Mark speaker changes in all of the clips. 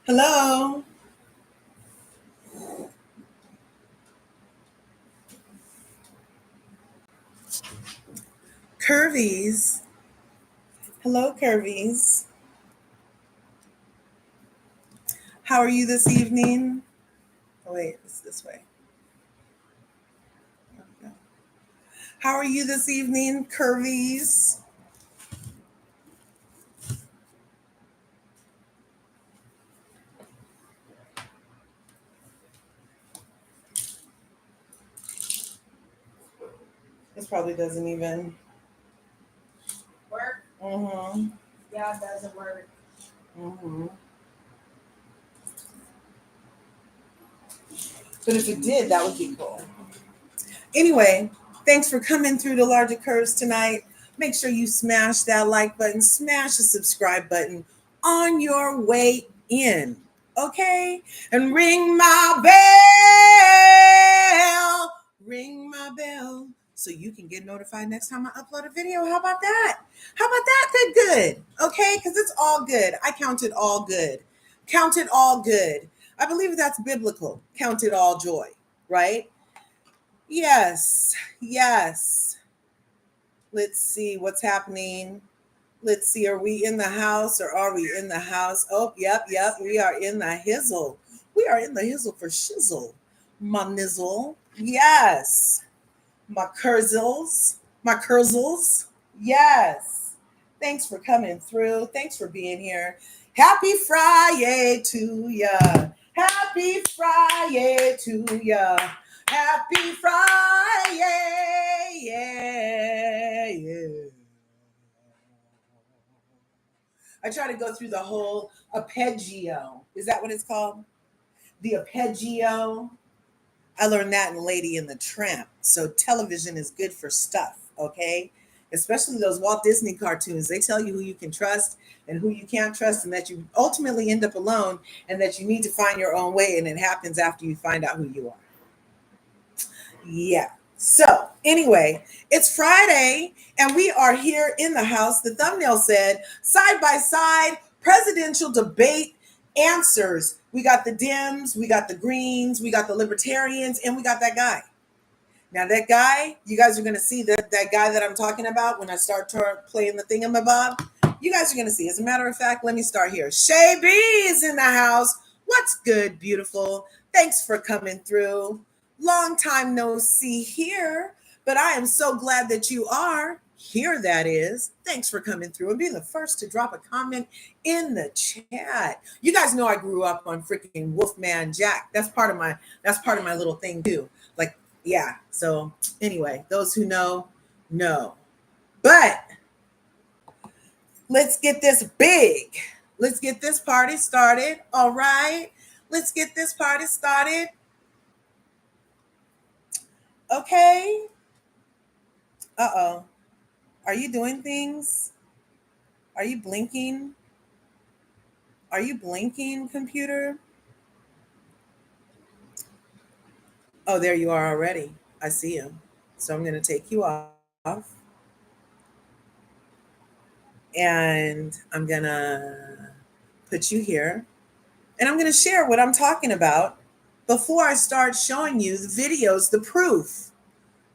Speaker 1: Hello. Curvies. Hello, Curvies. How are you this evening? Oh, wait, it's this way. No. How are you this evening, Curvies? This probably doesn't even
Speaker 2: work.
Speaker 1: Mm-hmm.
Speaker 2: Yeah, it doesn't work.
Speaker 1: Mm-hmm. But if it did, that would be cool. Anyway, thanks for coming through the LRGA Curves tonight. Make sure you smash that like button, smash the subscribe button on your way in. Okay? And ring my bell. Ring my bell so you can get notified next time I upload a video. How about that? How about that? Good. Okay? Because it's all good. I count it all good. Count it all good. I believe that's biblical. Count it all joy, right? Yes, yes. Let's see what's happening. Let's see. Are we in the house or are we in the house? Oh, yep. We are in the hizzle. We are in the hizzle for shizzle. My nizzle. Yes. My curzels. My curzels. Yes. Thanks for coming through. Thanks for being here. Happy Friday to ya. Happy Friday to ya. Happy Friday. Yeah. I try to go through the whole arpeggio. Is that what it's called? The arpeggio. I learned that in Lady and the Tramp. So television is good for stuff, okay? Especially those Walt Disney cartoons. They tell you who you can trust and who you can't trust, and that you ultimately end up alone, and that you need to find your own way, and it happens after you find out who you are. Yeah. So, anyway, it's Friday, and we are here in the house. The thumbnail said side by side presidential debate answers. We got the Dems, we got the Greens, we got the Libertarians, and we got that guy. Now, that guy, you guys are going to see that guy that I'm talking about when I start playing the thingamabob. You guys are going to see. As a matter of fact, let me start here. Shay B is in the house. What's good, beautiful? Thanks for coming through. Long time no see here, but I am so glad that you are here. That is. Thanks for coming through and being the first to drop a comment in the chat. You guys know I grew up on freaking Wolfman Jack. That's part of my little thing too. Like, yeah. So anyway, those who know. But let's get this big. Let's get this party started. All right. Let's get this party started. Okay. Uh-oh. Are you doing things? Are you blinking? Are you blinking, computer? Oh, there you are already. I see you. So I'm going to take you off. And I'm going to put you here. And I'm going to share what I'm talking about before I start showing you the videos, the proof.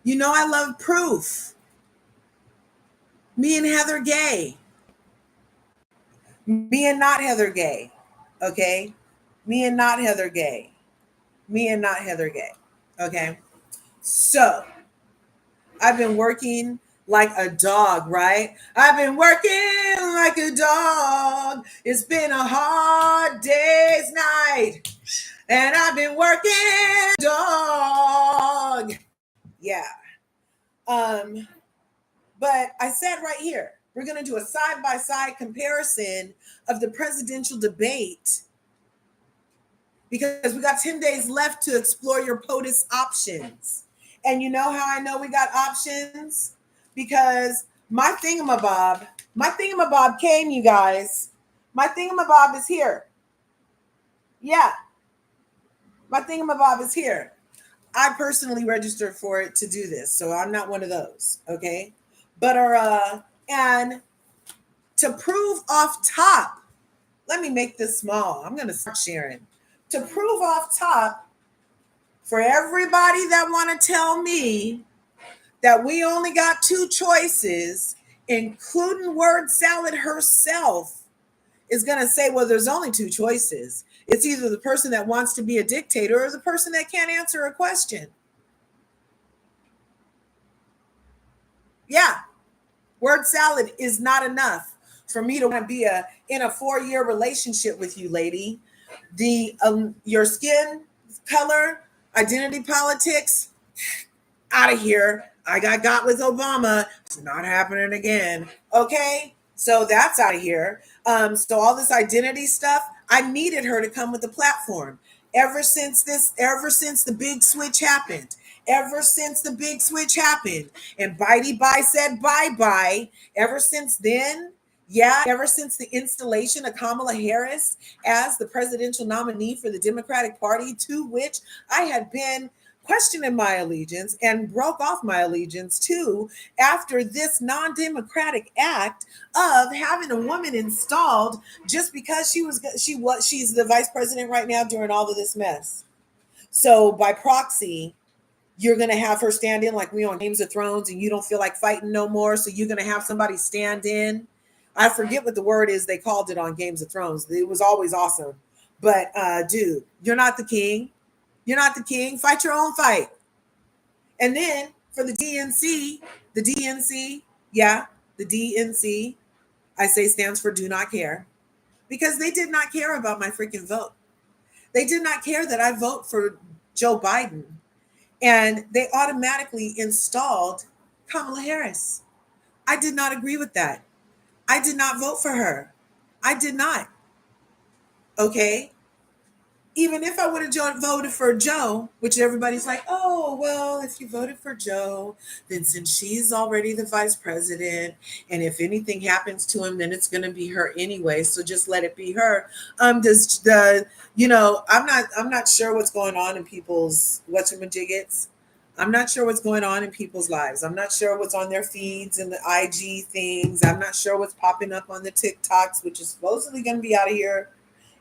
Speaker 1: You know I love proof. Me and Heather Gay. Me and not Heather Gay. Okay? Me and not Heather Gay. Me and not Heather Gay. Okay? So, I've been working like a dog, right? I've been working like a dog. It's been a hard day's night. And I've been working dog. Yeah. But I said right here, we're going to do a side-by-side comparison of the presidential debate because we got 10 days left to explore your POTUS options. And you know how I know we got options? Because my thingamabob came, you guys. My thingamabob is here. Yeah. My thingamabob is here. I personally registered for it to do this, so I'm not one of those, okay? But and to prove off top Let me make this small. I'm going to start sharing. To prove off top, for everybody that want to tell me that we only got two choices, including word salad herself, is going to say, well, there's only two choices. It's either the person that wants to be a dictator or the person that can't answer a question. Yeah, word salad is not enough for me to want to be in a 4-year relationship with you, lady. Your skin color, identity politics, out of here. I got with Obama. It's not happening again. Okay, so that's out of here. So all this identity stuff, I needed her to come with the platform. Ever since the big switch happened, and Bitey Bye said bye bye. Ever since then, yeah, ever since the installation of Kamala Harris as the presidential nominee for the Democratic Party, to which I had been questioning my allegiance and broke off my allegiance too after this non-democratic act of having a woman installed just because she's the vice president right now during all of this mess. So by proxy, you're going to have her stand in like we on Games of Thrones, and you don't feel like fighting no more, so you're going to have somebody stand in. I forget what the word is they called it on Games of Thrones. It was always awesome. But dude, you're not the king. You're not the king. Fight your own fight. And then for the DNC, yeah, the DNC, I say stands for do not care, because they did not care about my freaking vote. They did not care that I vote for Joe Biden. And they automatically installed Kamala Harris. I did not agree with that. I did not vote for her. I did not. Okay. Even if I would have voted for Joe, which everybody's like, oh, well, if you voted for Joe, then since she's already the vice president, and if anything happens to him, then it's going to be her anyway. So just let it be her. Does the, I'm not sure what's going on in people's whatchamajiggets. I'm not sure what's going on in people's lives. I'm not sure what's on their feeds and the IG things. I'm not sure what's popping up on the TikToks, which is supposedly going to be out of here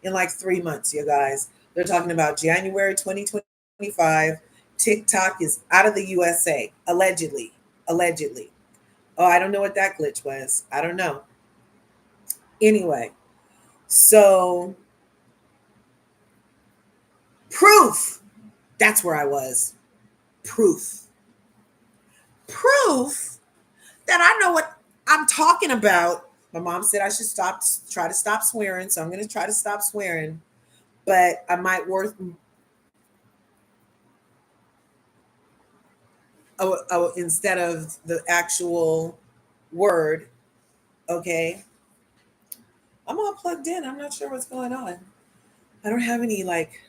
Speaker 1: in like 3 months, you guys. They're talking about January 2025. TikTok is out of the USA, allegedly. Allegedly. Oh, I don't know what that glitch was. I don't know. Anyway, so proof. That's where I was. Proof. Proof that I know what I'm talking about. My mom said I should try to stop swearing, so I'm going to try to stop swearing. But I might instead of the actual word, okay? I'm all plugged in. I'm not sure what's going on. I don't have any like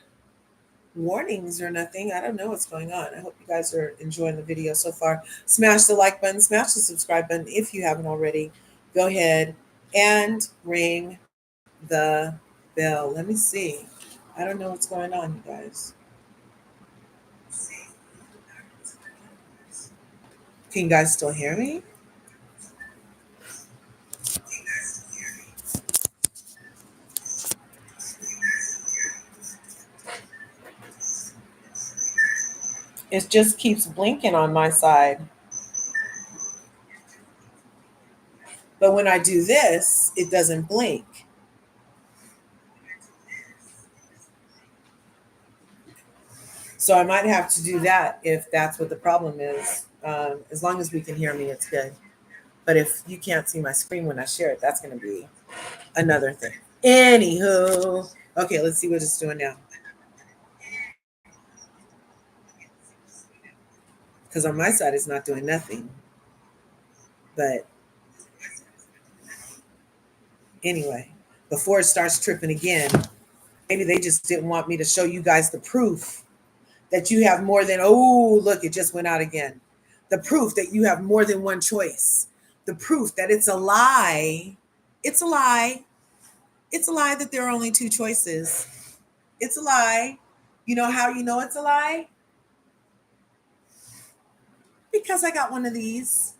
Speaker 1: warnings or nothing. I don't know what's going on. I hope you guys are enjoying the video so far. Smash the like button, smash the subscribe button if you haven't already. Go ahead and ring the bell. Let me see. I don't know what's going on, you guys. Can you guys still hear me? It just keeps blinking on my side. But when I do this, it doesn't blink. So I might have to do that if that's what the problem is. As long as we can hear me, it's good. But if you can't see my screen when I share it, that's going to be another thing. Anywho, okay, let's see what it's doing now. Because on my side, it's not doing nothing. But anyway, before it starts tripping again, maybe they just didn't want me to show you guys the proof that you have more than, oh, look, it just went out again. The proof that you have more than one choice. The proof that it's a lie. It's a lie. It's a lie that there are only two choices. It's a lie. You know how you know it's a lie? Because I got one of these.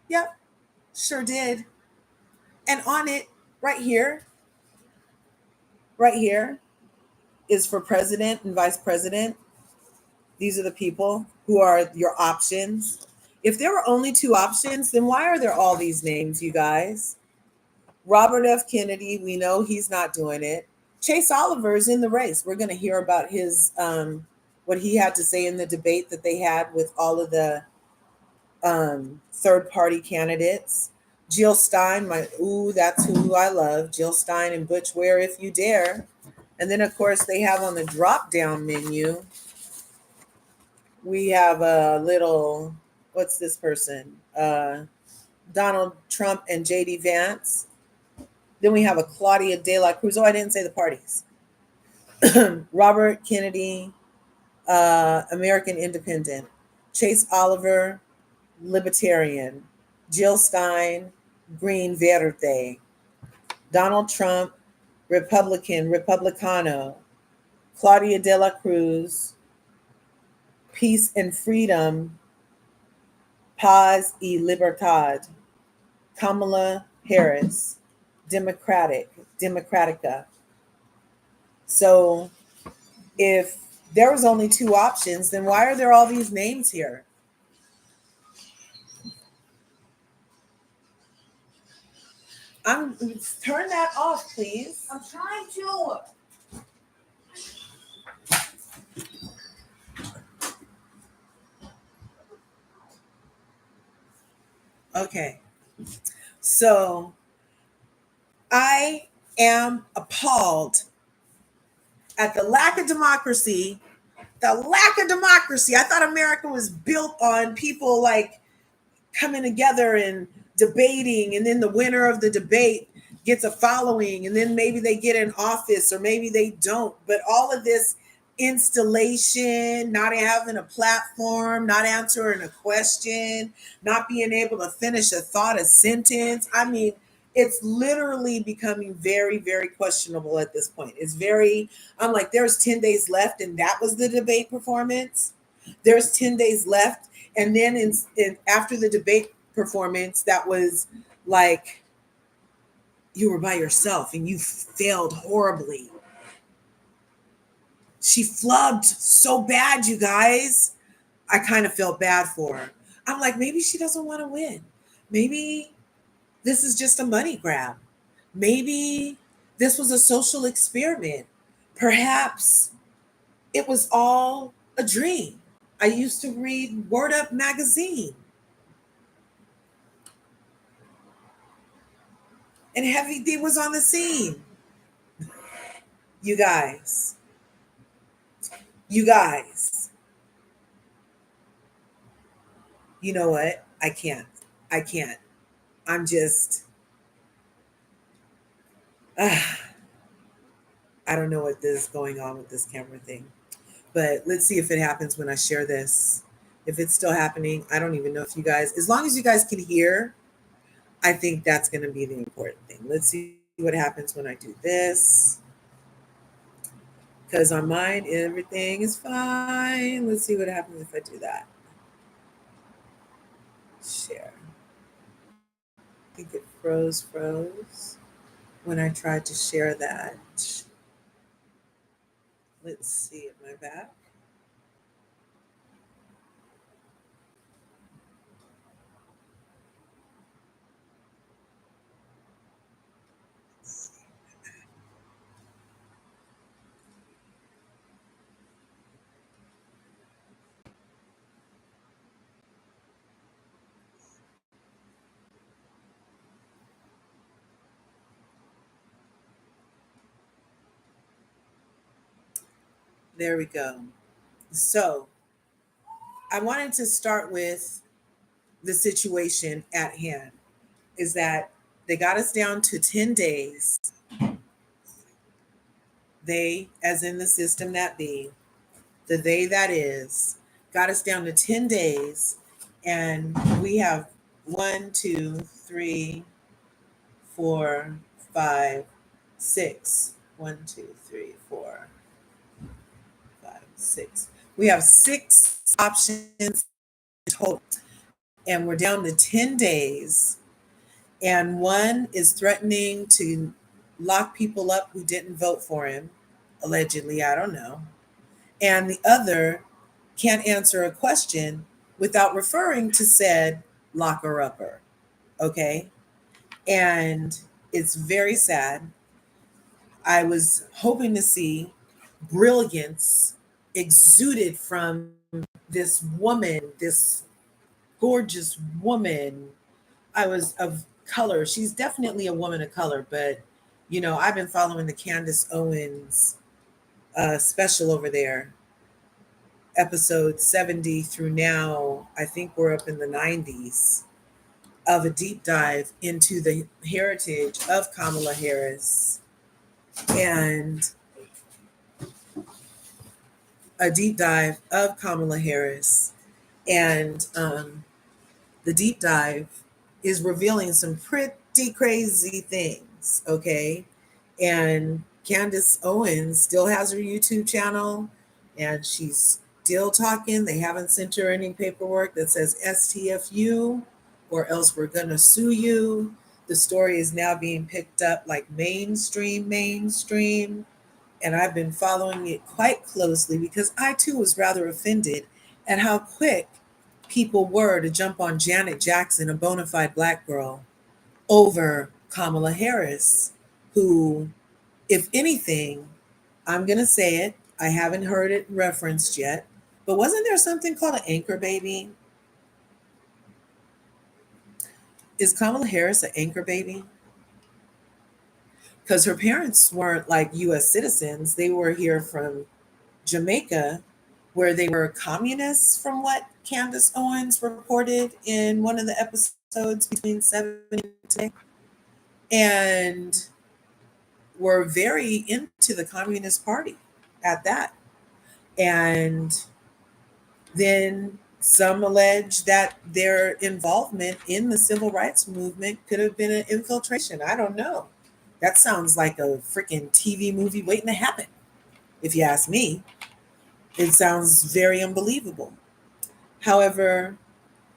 Speaker 1: Yep, sure did. And on it, right here, right here is for president and vice president. These are the people who are your options. If there were only two options, then why are there all these names, you guys? Robert F. Kennedy, we know he's not doing it. Chase Oliver's in the race. We're going to hear about his what he had to say in the debate that they had with all of the third party candidates. Jill Stein, that's who I love. Jill Stein and Butch Ware, if you dare. And then, of course, they have on the drop down menu, we have a little, what's this person? Donald Trump and JD Vance. Then we have a Claudia De La Cruz. Oh, I didn't say the parties. Robert Kennedy, American Independent. Chase Oliver, Libertarian. Jill Stein, Green Verde. Donald Trump, Republican, Republicano. Claudia De La Cruz, Peace and Freedom, Paz y Libertad. Kamala Harris, Democratica. So if there was only two options, then why are there all these names here? Turn that off, please.
Speaker 2: I'm trying to.
Speaker 1: Okay. So I am appalled at the lack of democracy. The lack of democracy. I thought America was built on people like coming together and debating, and then the winner of the debate gets a following, and then maybe they get in office or maybe they don't. But all of this installation, not having a platform, not answering a question, not being able to finish a thought, a sentence. I mean, it's literally becoming very, very questionable at this point. I'm like, there's 10 days left, and that was the debate performance. There's 10 days left. And then after the debate performance, that was like you were by yourself and you failed horribly. She flubbed so bad, you guys. I kind of felt bad for her. I'm like, maybe she doesn't want to win. Maybe this is just a money grab. Maybe this was a social experiment. Perhaps it was all a dream. I used to read Word Up magazine. And Heavy D was on the scene. You guys. You know what? I can't. I'm just, I don't know what is going on with this camera thing. But let's see if it happens when I share this. If it's still happening, I don't even know if you guys, as long as you guys can hear, I think that's going to be the important thing. Let's see what happens when I do this. Because on mine, everything is fine. Let's see what happens if I do that. Share. I think it froze when I tried to share that. Let's see, am I back? There we go. So I wanted to start with the situation at hand, is that they got us down to 10 days. They, as in the system that be, the they that is, got us down to 10 days. And we have 1, 2, 3, 4, 5, 6. 1, 2, 3, 4, 5, 6. We have 6 options total. And we're down to 10 days. And one is threatening to lock people up who didn't vote for him, allegedly, I don't know. And the other can't answer a question without referring to said locker upper. Okay. And it's very sad. I was hoping to see brilliance exuded from this woman, this gorgeous woman. I was of color. She's definitely a woman of color, but I've been following the Candace Owens special over there, episode 70 through now. I think we're up in the 90s of a deep dive into the heritage of Kamala Harris and a deep dive of Kamala Harris. And the deep dive is revealing some pretty crazy things, okay? And Candace Owens still has her YouTube channel and she's still talking. They haven't sent her any paperwork that says STFU or else we're going to sue you. The story is now being picked up like mainstream. And I've been following it quite closely because I too was rather offended at how quick people were to jump on Janet Jackson, a bona fide black girl, over Kamala Harris, who, if anything, I'm going to say it, I haven't heard it referenced yet, but wasn't there something called an anchor baby? Is Kamala Harris an anchor baby? Because her parents weren't like US citizens. They were here from Jamaica, where they were communists, from what Candace Owens reported in one of the episodes between 7 and today, and were very into the Communist Party at that. And then some allege that their involvement in the civil rights movement could have been an infiltration. I don't know. That sounds like a freaking TV movie waiting to happen, if you ask me. It sounds very unbelievable. However,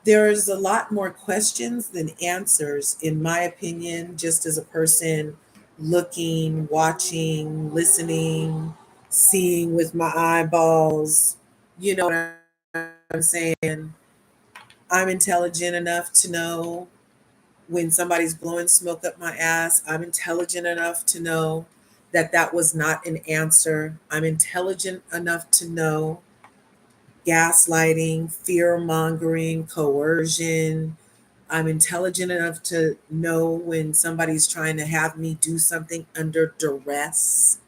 Speaker 1: there's a lot more questions than answers, in my opinion, just as a person looking, watching, listening, seeing with my eyeballs. You know what I'm saying? I'm intelligent enough to know when somebody's blowing smoke up my ass. I'm intelligent enough to know that that was not an answer. I'm intelligent enough to know gaslighting, fear mongering, coercion. I'm intelligent enough to know when somebody's trying to have me do something under duress,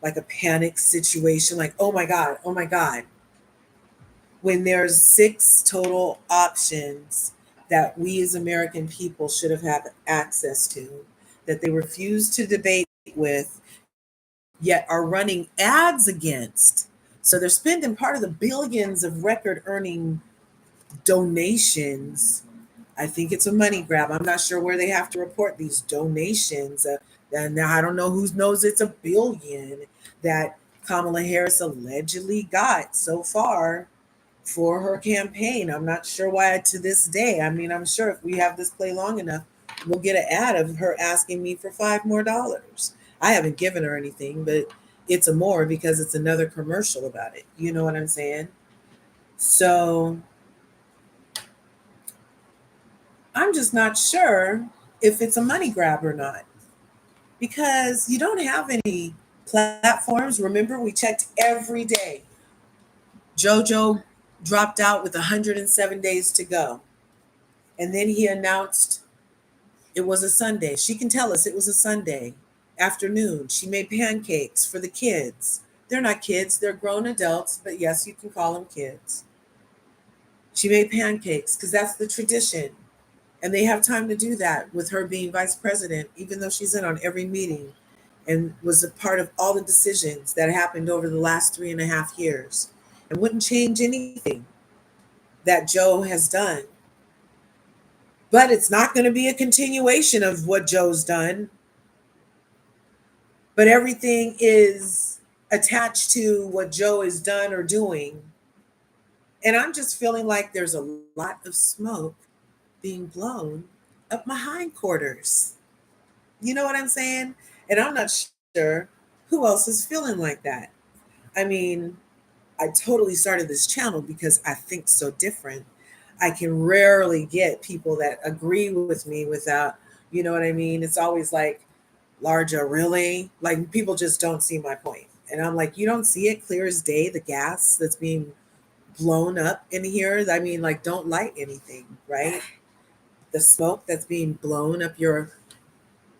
Speaker 1: like a panic situation, like, oh my God, oh my God. When there's 6 total options that we as American people should have had access to, that they refuse to debate with, yet are running ads against. So they're spending part of the billions of record earning donations. I think it's a money grab. I'm not sure where they have to report these donations. And now I don't know who knows it's $1 billion that Kamala Harris allegedly got so far for her campaign. I'm not sure why to this day. I mean, I'm sure if we have this play long enough, we'll get an ad of her asking me for $5 more. I haven't given her anything, but it's a more because it's another commercial about it. You know what I'm saying? So I'm just not sure if it's a money grab or not because you don't have any platforms. Remember, we checked every day. JoJo dropped out with 107 days to go. And then he announced it was a Sunday. She can tell us it was a Sunday afternoon. She made pancakes for the kids. They're not kids, they're grown adults, but yes, you can call them kids. She made pancakes because that's the tradition. And they have time to do that with her being vice president, even though she's in on every meeting and was a part of all the decisions that happened over the last 3.5 years and wouldn't change anything that Joe has done. But it's not going to be a continuation of what Joe's done. But everything is attached to what Joe has done or doing. And I'm just feeling like there's a lot of smoke being blown up my hindquarters. You know what I'm saying? And I'm not sure who else is feeling like that. I mean, I totally started this channel because I think so different. I can rarely get people that agree with me without, you know what I mean? It's always like, Larger, really? Like people just don't see my point. And I'm like, you don't see it clear as day, the gas that's being blown up in here. I mean, like, don't light anything, right? The smoke that's being blown up your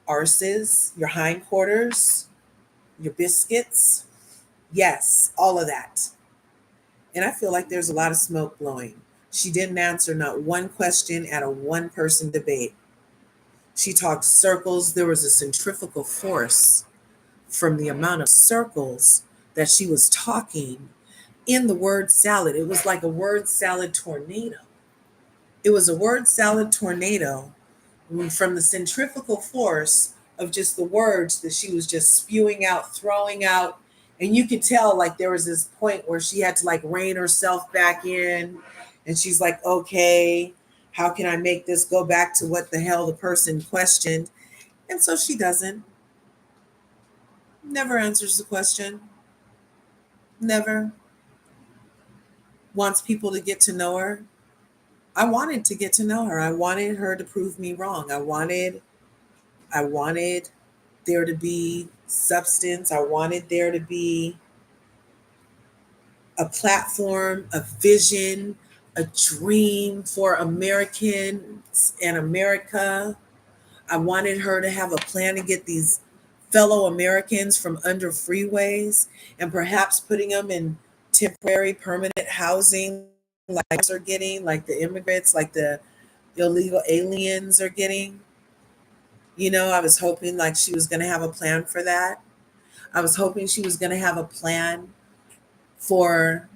Speaker 1: arses, your hindquarters, your biscuits. Yes, all of that. And I feel like there's a lot of smoke blowing. She didn't answer not one question at a one person debate. She talked circles. There was a centrifugal force from the amount of circles that she was talking in the word salad. It was like a word salad tornado. It was a word salad tornado from the centrifugal force of just the words that she was just spewing out, throwing out. And you could tell like there was this point where she had to like rein herself back in. And she's like, okay, how can I make this go back to what the hell the person questioned? And so she doesn't. Never answers the question. Never. Wants people to get to know her. I wanted to get to know her. I wanted her to prove me wrong. I wanted there to be substance. I wanted there to be a platform, a vision, a dream for Americans and America. I wanted her to have a plan to get these fellow Americans from under freeways and perhaps putting them in temporary permanent housing like are getting, like the immigrants, like the illegal aliens are getting. You know, I was hoping like she was going to have a plan for that. I was hoping she was going to have a plan for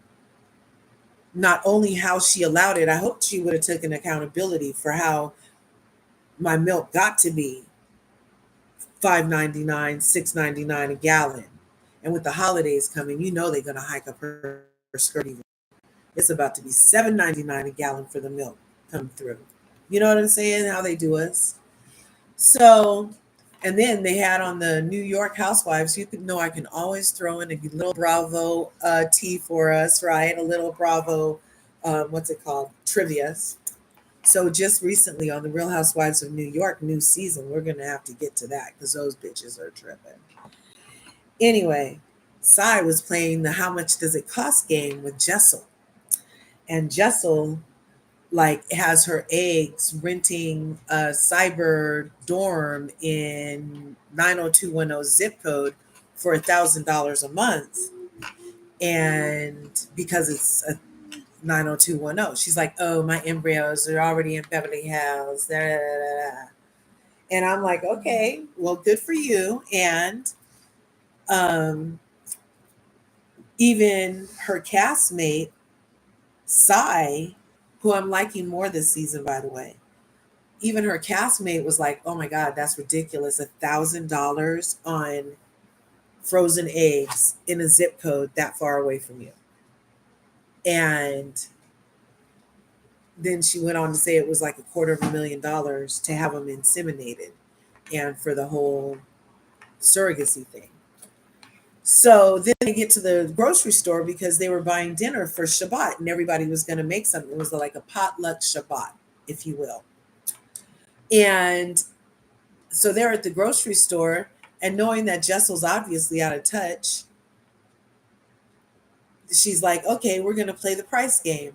Speaker 1: not only how she allowed it, I hoped she would have taken accountability for how my milk got to be $5.99, $6.99 a gallon. And with the holidays coming, you know they're going to hike up her skirt even. It's about to be $7.99 a gallon for the milk come through. You know what I'm saying? How they do us. So, and then they had on the New York Housewives. You could know I can always throw in a little Bravo tea for us, right? A little Bravo, what's it called? Trivia. So just recently on the Real Housewives of New York new season, we're gonna have to get to that because those bitches are tripping. Anyway, Cy was playing the how much does it cost game with Jessel. And Jessel like has her eggs renting a cyber dorm in 90210 zip code for $1,000 a month. And because it's a 90210, she's like, oh, my embryos are already in Beverly Hills. Da, da, da, da. And I'm like, okay, well, good for you. And um, even her castmate, Cy, who I'm liking more this season, by the way, even her castmate was like, oh my God, that's ridiculous. $1,000 on frozen eggs in a zip code that far away from you. And then she went on to say it was like $250,000 to have them inseminated and for the whole surrogacy thing. So then they get to the grocery store because they were buying dinner for Shabbat and everybody was going to make something. It was like a potluck Shabbat, if you will. And so they're at the grocery store and knowing that Jessel's obviously out of touch, she's like, okay, we're going to play the price game.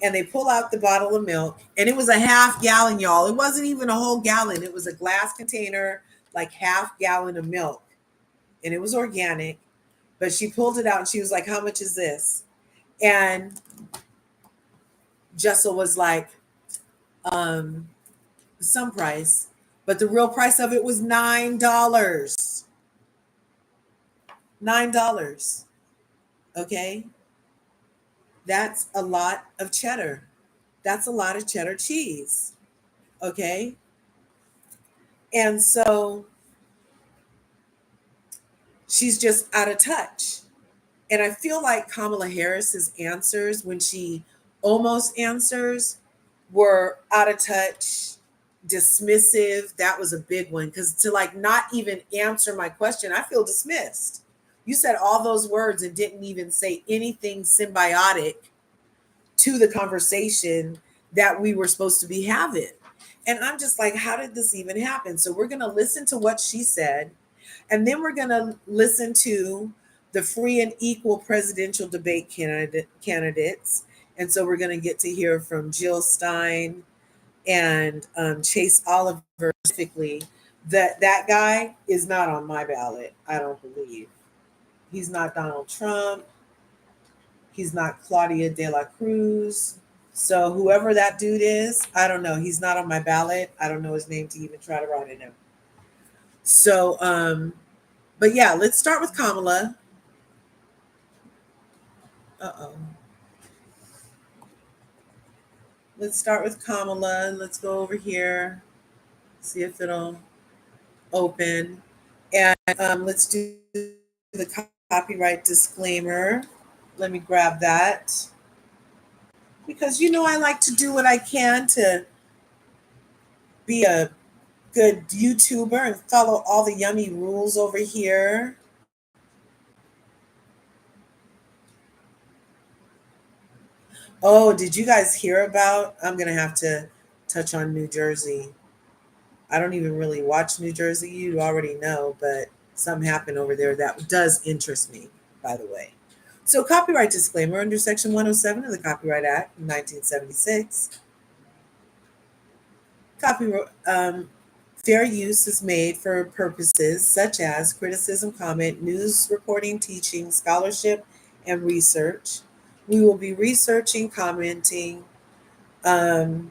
Speaker 1: And they pull out the bottle of milk and it was a half gallon, y'all. It wasn't even a whole gallon. It was a glass container, like half gallon of milk. And it was organic. But she pulled it out and she was like, how much is this? And Jessel was like, some price. But the real price of it was $9. $9. Okay. That's a lot of cheddar. That's a lot of cheddar cheese. Okay. And so she's just out of touch. And I feel like Kamala Harris's answers when she almost answers were out of touch dismissive. That was a big one, because to like not even answer my question, I feel dismissed. You said all those words and didn't even say anything symbiotic to the conversation that we were supposed to be having. And I'm just like, how did this even happen? So we're going to listen to what she said, and then we're going to listen to the free and equal presidential debate candidates. And so we're going to get to hear from Jill Stein and Chase Oliver specifically. That guy is not on my ballot, I don't believe. He's not Donald Trump. He's not Claudia de la Cruz. So whoever that dude is, I don't know. He's not on my ballot. I don't know his name to even try to write it in. So, but yeah, let's start with Kamala. Uh-oh. Let's start with Kamala. Let's go over here. See if it'll open. And let's do the copyright disclaimer. Let me grab that. Because I like to do what I can to be a good YouTuber and follow all the yummy rules over here. Oh, did you guys hear about? I'm going to have to touch on New Jersey. I don't even really watch New Jersey. You already know, but something happened over there that does interest me, by the way. So, copyright disclaimer under Section 107 of the Copyright Act of 1976. Fair use is made for purposes such as criticism, comment, news reporting, teaching, scholarship, and research. We will be researching, commenting, and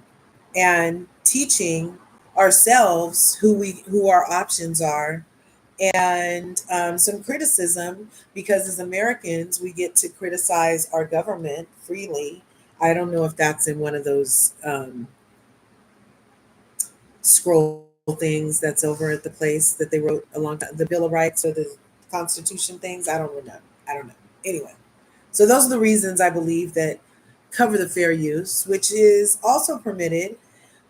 Speaker 1: teaching ourselves who our options are, and some criticism, because as Americans we get to criticize our government freely. I don't know if that's in one of those scroll things that's over at the place that they wrote a long time, the Bill of Rights or the Constitution things. I don't know. Anyway, so those are the reasons I believe that cover the fair use, which is also permitted,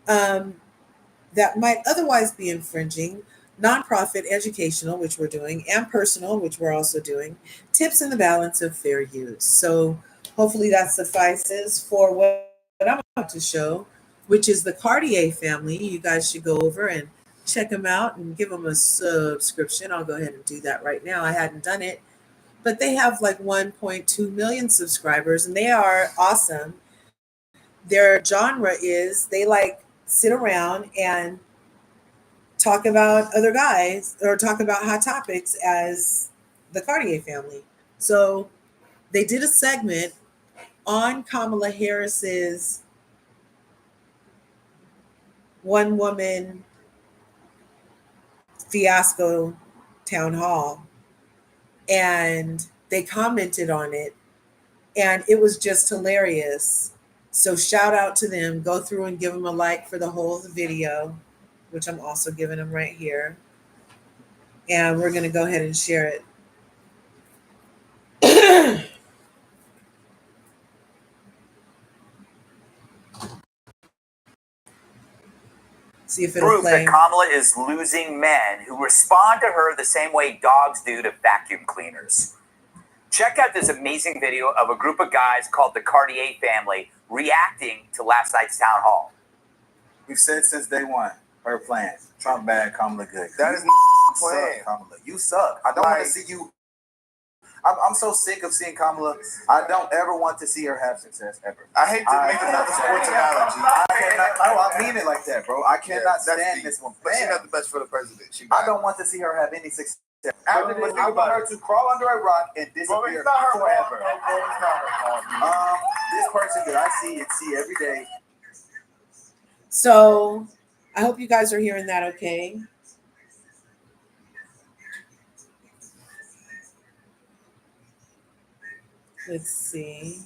Speaker 1: that might otherwise be infringing nonprofit, educational, which we're doing, and personal, which we're also doing, tips in the balance of fair use. So hopefully that suffices for what I'm about to show, which is the Cartier family. You guys should go over and check them out and give them a subscription. I'll go ahead and do that right now. I hadn't done it, but they have like 1.2 million subscribers, and they are awesome. Their genre is they like sit around and talk about other guys or talk about hot topics as the Cartier family. So they did a segment on Kamala Harris's one woman fiasco town hall, and they commented on it, and it was just hilarious. So shout out to them. Go through and give them a like for the whole video, which I'm also giving them right here. And we're going to go ahead and share it. See if it'll play.
Speaker 2: That Kamala is losing men who respond to her the same way dogs do to vacuum cleaners. Check out this amazing video of a group of guys called the Cartier family reacting to last night's town hall.
Speaker 3: We've said since day one, her plan. Trump bad, Kamala good.
Speaker 4: That is plan.
Speaker 3: Suck, Kamala. You suck. I don't want to see you. I'm so sick of seeing Kamala. I don't ever want to see her have success ever.
Speaker 4: I hate to make another sports analogy.
Speaker 3: I mean it like that, bro. I cannot stand this one.
Speaker 4: But she's not the best for the president.
Speaker 3: I don't want to see her have any success. After this, I want her to crawl under a rock and disappear forever. This person that I see and see every day.
Speaker 1: So I hope you guys are hearing that okay. Let's see.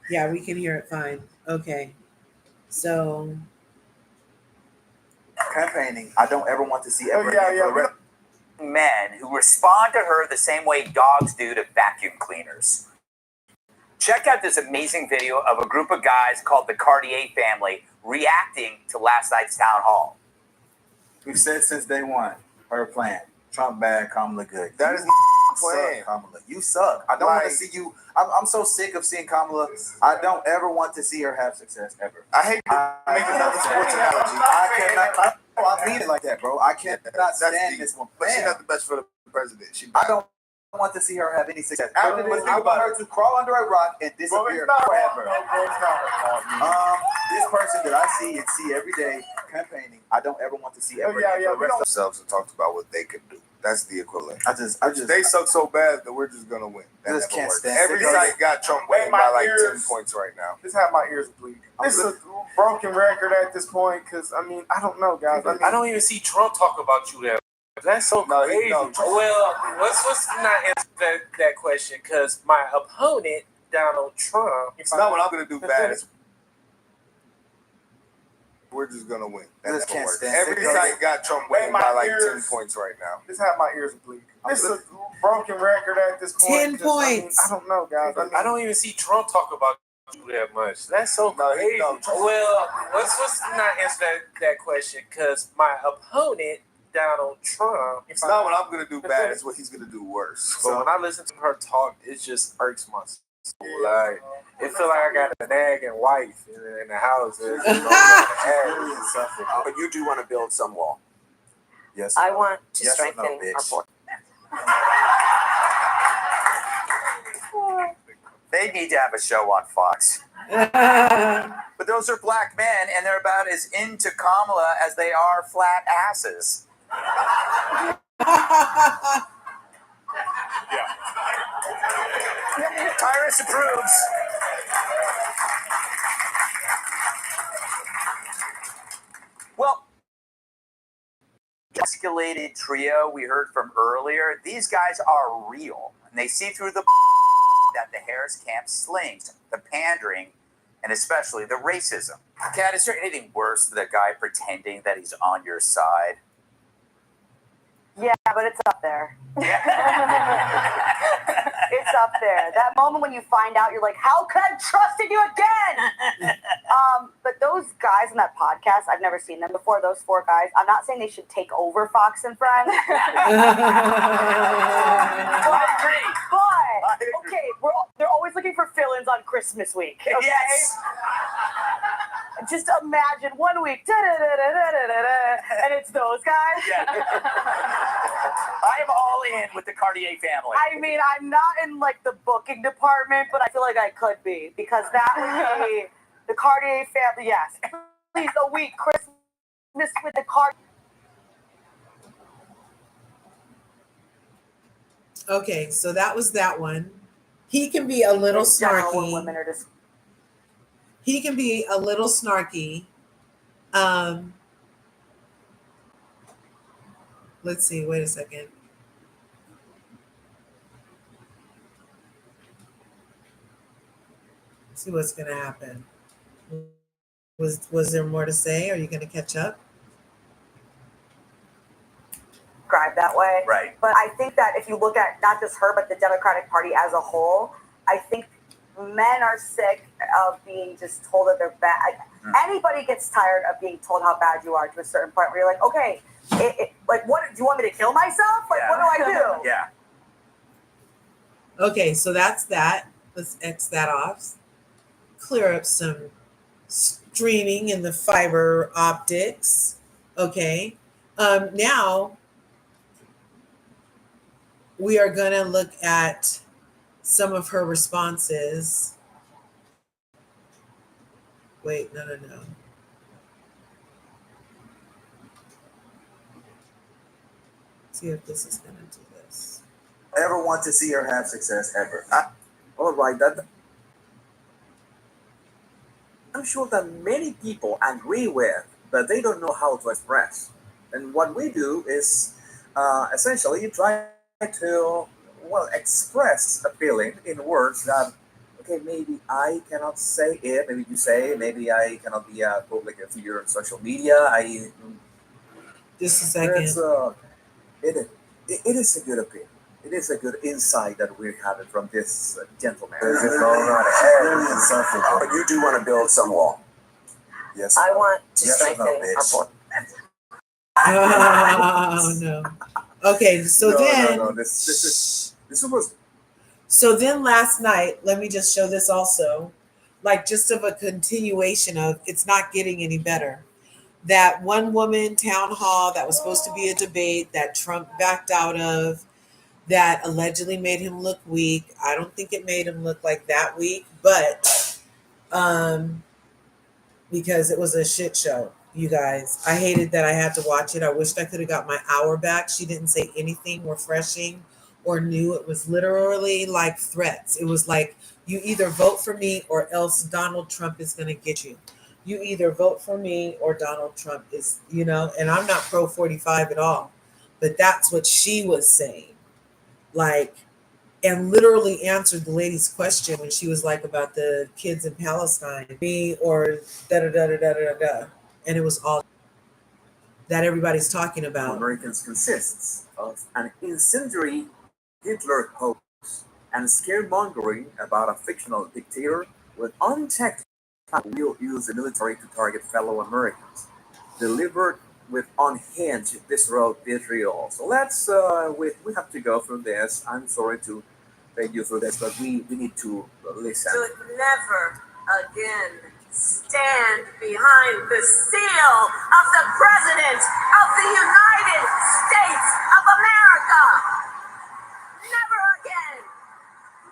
Speaker 1: Yeah, we can hear it fine. Okay. So
Speaker 3: campaigning, I don't ever want to see ever.
Speaker 2: Men who respond to her the same way dogs do to vacuum cleaners. Check out this amazing video of a group of guys called the Cartier family reacting to last night's town hall.
Speaker 3: We've said since day one, her plan. Trump bad, Kamala good.
Speaker 4: That is plan.
Speaker 3: Suck, Kamala. You suck. I don't want to see you. I'm so sick of seeing Kamala. I don't ever want to see her have success ever.
Speaker 4: I hate to make another sports analogy.
Speaker 3: I mean it like that, bro. I cannot stand this one.
Speaker 4: But she's not the best for the president.
Speaker 3: I don't want to see her have any success. After this, I want her to crawl under a rock and disappear forever. This person that I see and see every day campaigning, I don't ever want to see ever.
Speaker 4: We themselves and talked about what they could do. That's the equivalent.
Speaker 3: I just
Speaker 4: they suck so bad that we're just gonna win. That
Speaker 3: just can't stand.
Speaker 4: Every site got Trump winning by like 10 points right now.
Speaker 5: This have my ears bleeding. This is a broken record at this point because I mean I don't know, guys.
Speaker 6: I don't even see Trump talk about you that. That's so crazy.
Speaker 4: No,
Speaker 6: well, let's not answer that question because my opponent Donald Trump.
Speaker 4: It's not what I'm gonna do bad. It's we're just gonna win. That
Speaker 3: just can't stand.
Speaker 4: Every site got Trump winning by like 10 points right now.
Speaker 5: This have my ears bleeding. This is a broken record at this point.
Speaker 1: 10 points.
Speaker 5: I don't know, guys.
Speaker 6: I don't even see Trump talk about you that much. That's so crazy. Well, let's not answer that question because my opponent Donald Trump.
Speaker 4: It's not what I'm gonna do bad. It's what he's gonna do worse.
Speaker 6: But when I listen to her talk, it just irks my soul. Like it feel like I got a nagging wife in the house.
Speaker 2: But you do want to build some wall.
Speaker 3: Yes.
Speaker 7: I want to
Speaker 3: Yes or
Speaker 7: strengthen
Speaker 3: no, bitch?
Speaker 7: our border.
Speaker 2: They need to have a show on Fox. But those are black men, and they're about as into Kamala as they are flat asses. Tyrus approves. Well, the escalated trio we heard from earlier, these guys are real, and they see through the that the Harris camp slings, the pandering, and especially the racism. Kat, is there anything worse than a guy pretending that he's on your side?
Speaker 7: Yeah, but it's up there.
Speaker 2: Yeah.
Speaker 7: It's up there. That moment when you find out, you're like, how could I have trusted you again? But those guys on that podcast, I've never seen them before, those 4 guys. I'm not saying they should take over Fox and Friends.
Speaker 2: I agree.
Speaker 7: But, okay, they're always looking for fill-ins on Christmas week. Okay?
Speaker 2: Yes.
Speaker 7: Just imagine 1 week, and it's those guys.
Speaker 2: Yeah. I am all in with the Cartier family.
Speaker 7: I mean, I'm not in like the booking department, but I feel like I could be because that would be the Cartier family. Yes, at least a week Christmas with the Cartier.
Speaker 1: Okay, so that was that one. He can be a little snarky.
Speaker 7: Women are just
Speaker 1: He can be a little snarky. Let's see. Wait a second. See what's going to happen. Was there more to say? Are you going to catch up?
Speaker 7: described that way.
Speaker 2: Right.
Speaker 7: But I think that if you look at not just her, but the Democratic Party as a whole, I think men are sick of being just told that they're bad. Anybody gets tired of being told how bad you are to a certain point where you're like, okay, like, what do you want me to kill myself? Like, what do I do?
Speaker 2: Yeah.
Speaker 1: Okay, so that's that. Let's X that off. Clear up some streaming in the fiber optics. Okay. Now we are going to look at some of her responses. Wait, no. See if this is going to do this.
Speaker 3: Ever want to see her have success ever?
Speaker 8: All right, that I'm sure that many people agree with, but they don't know how to express. And what we do is essentially try to express a feeling in words that, okay, maybe I cannot say it, maybe you say, maybe I cannot be a public figure on social media.
Speaker 1: Just a second.
Speaker 8: It is a good opinion. it is a good insight that we have from this gentleman.
Speaker 4: But you do want to build some wall. Yes.
Speaker 7: I want to
Speaker 4: Yes or no,
Speaker 7: strengthen our
Speaker 4: bitch?
Speaker 7: border.
Speaker 1: Oh no. Okay, so then
Speaker 8: This was
Speaker 1: so then last night, let me just show this also, like just of a continuation of it's not getting any better. That one woman town hall that was supposed to be a debate that Trump backed out of, that allegedly made him look weak. I don't think it made him look like that weak, but because it was a shit show, you guys. I hated that I had to watch it. I wished I could have got my hour back. She didn't say anything refreshing or new. It was literally like threats. It was like, you either vote for me or else Donald Trump is going to get you. You either vote for me or Donald Trump is, and I'm not pro 45 at all. But that's what she was saying. Like, and literally answered the lady's question when she was like about the kids in Palestine, me or da da da da da da da, and it was all that everybody's talking about.
Speaker 8: Americans consists of an incendiary Hitler hoax and scaremongering about a fictional dictator with unchecked will use the military to target fellow Americans, delivered with unhinged visceral vitriol. So let's we have to go through this. I'm sorry to take you through this, but we need to listen.
Speaker 9: Should never again stand behind the seal of the President of the United States of America. Never again.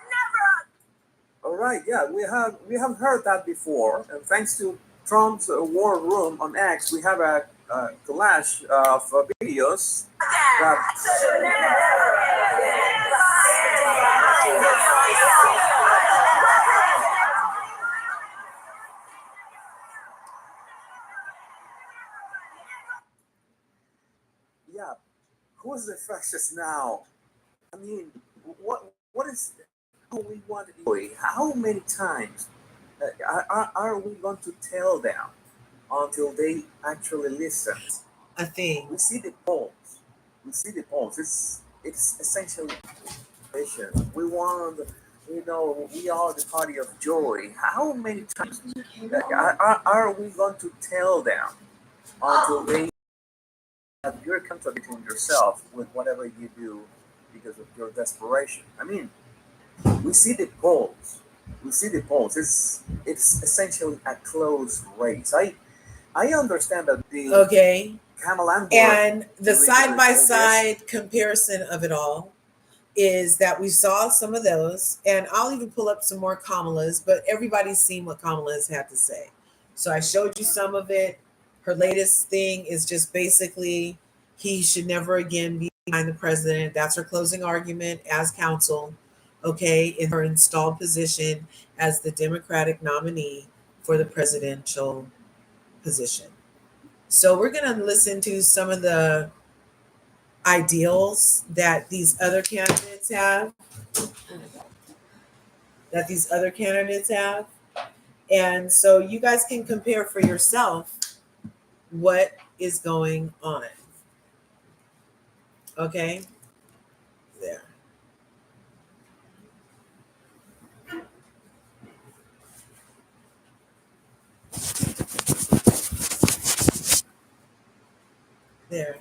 Speaker 9: Never.
Speaker 8: All right, yeah, we have heard that before, and thanks to Trump's war room on X, we have a collage of videos that yeah, who's the fascist now? I mean, what is how we want to do? How many times are we going to tell them until they actually listen?
Speaker 1: A thing.
Speaker 8: We see the polls. It's essentially we want. We are the party of joy. How many times are we going to tell them until they have you're contradicting yourself with whatever you do because of your desperation? I mean, we see the polls. It's essentially a close race. I understand that the
Speaker 1: Okay.
Speaker 8: Kamala
Speaker 1: And the side by side comparison of it all is that we saw some of those, and I'll even pull up some more Kamalas, but everybody's seen what Kamala has had to say. So I showed you some of it. Her latest thing is just basically he should never again be behind the president. That's her closing argument as counsel, okay, in her installed position as the Democratic nominee for the presidential position. So we're going to listen to some of the ideals that these other candidates have. And so you guys can compare for yourself what is going on. Okay? There. There.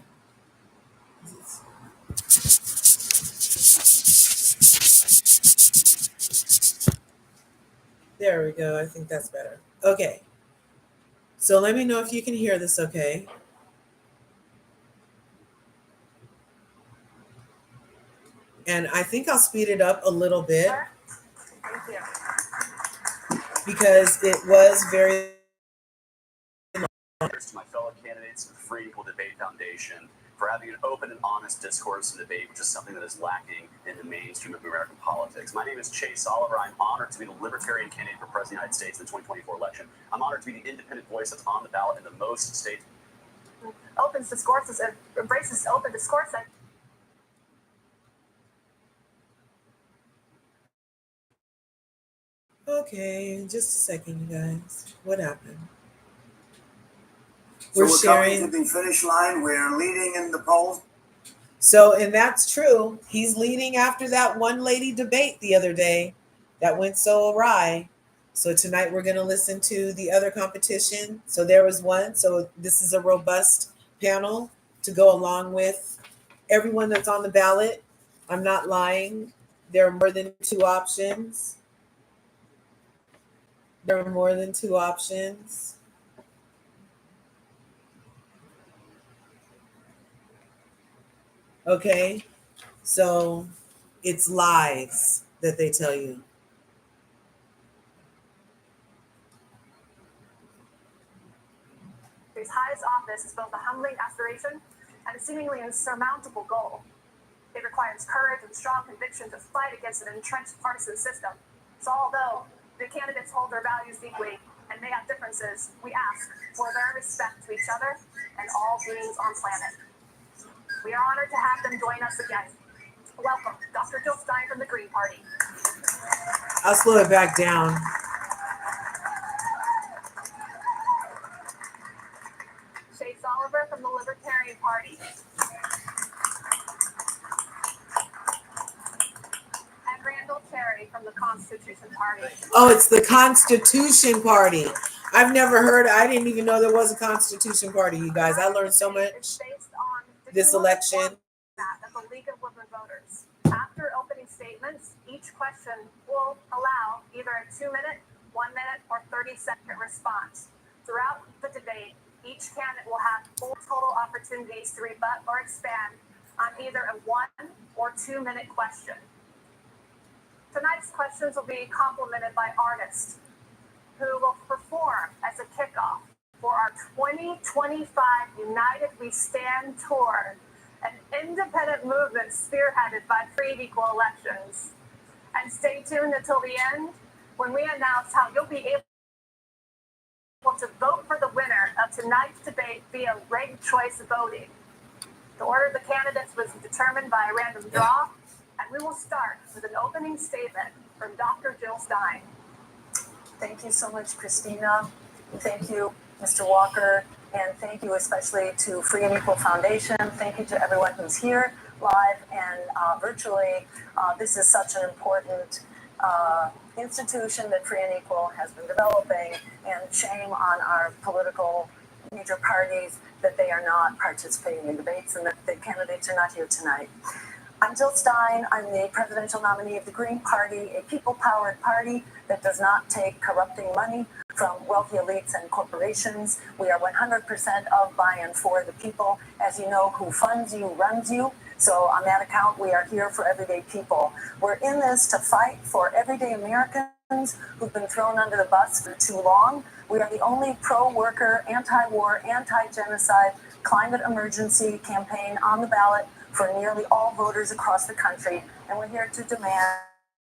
Speaker 1: There we go. I think that's better. Okay. So let me know if you can hear this, okay? And I think I'll speed it up a little bit because it was very
Speaker 10: to my fellow candidates of the Free Equal Debate Foundation for having an open and honest discourse and debate, which is something that is lacking in the mainstream of American politics. My name is Chase Oliver. I'm honored to be the Libertarian candidate for President of the United States in the 2024 election. I'm honored to be the independent voice that's on the ballot in the most states.
Speaker 9: Open discourses and embraces open discourse.
Speaker 1: Okay, just a second, you guys. What happened?
Speaker 11: So we're coming to the finish line. We're leading in the polls.
Speaker 1: So, and that's true. He's leading after that one lady debate the other day that went so awry. So tonight we're going to listen to the other competition. So there was one. So this is a robust panel to go along with everyone that's on the ballot. I'm not lying. There are more than two options. There are more than two options. Okay. So it's lies that they tell you.
Speaker 9: His highest office is both a humbling aspiration and a seemingly insurmountable goal. It requires courage and strong conviction to fight against an entrenched partisan system. So although the candidates hold their values deeply and may have differences, we ask for their respect to each other and all beings on planet. We are honored to have them join us again. Welcome, Dr. Jill Stein from the Green Party.
Speaker 1: I'll slow it back down.
Speaker 9: Chase Oliver from the Libertarian Party. And Randall Cherry from the Constitution Party.
Speaker 1: Oh, it's the Constitution Party. I've never heard, I didn't even know there was a Constitution Party, you guys. I learned so much this election.
Speaker 9: Of the League of Women Voters. After opening statements, each question will allow either a 2-minute, 1-minute, or 30-second response. Throughout the debate, each candidate will have 4 total opportunities to rebut or expand on either a 1- or 2-minute question. Tonight's questions will be complemented by artists who will perform as a kickoff for our 2025 United We Stand Tour, an independent movement spearheaded by free and equal elections. And stay tuned until the end when we announce how you'll be able to vote for the winner of tonight's debate via ranked choice voting. The order of the candidates was determined by a random draw, and we will start with an opening statement from Dr. Jill Stein.
Speaker 11: Thank you so much, Christina. Thank you, Mr. Walker, and thank you especially to Free and Equal Foundation. Thank you to everyone who's here live and virtually. This is such an important institution that Free and Equal has been developing, and shame on our political major parties that they are not participating in debates and that the candidates are not here tonight. I'm Jill Stein. I'm the presidential nominee of the Green Party, a people-powered party that does not take corrupting money from wealthy elites and corporations. We are 100% of, by, and for the people. As you know, who funds you runs you. So on that account, we are here for everyday people. We're in this to fight for everyday Americans who've been thrown under the bus for too long. We are the only pro-worker, anti-war, anti-genocide, climate emergency campaign on the ballot for nearly all voters across the country, and we're here to demand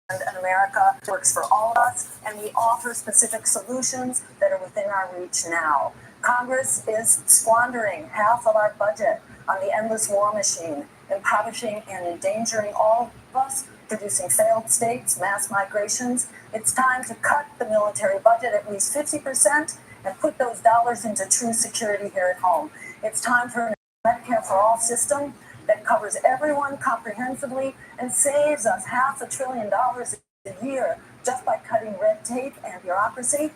Speaker 11: an America that works for all of us, and we offer specific solutions that are within our reach now. Congress is squandering half of our budget on the endless war machine, impoverishing and endangering all of us, producing failed states, mass migrations. It's time to cut the military budget at least 50% and put those dollars into true security here at home. It's time for a Medicare for All system that covers everyone comprehensively and saves us $500 billion a year just by cutting red tape and bureaucracy.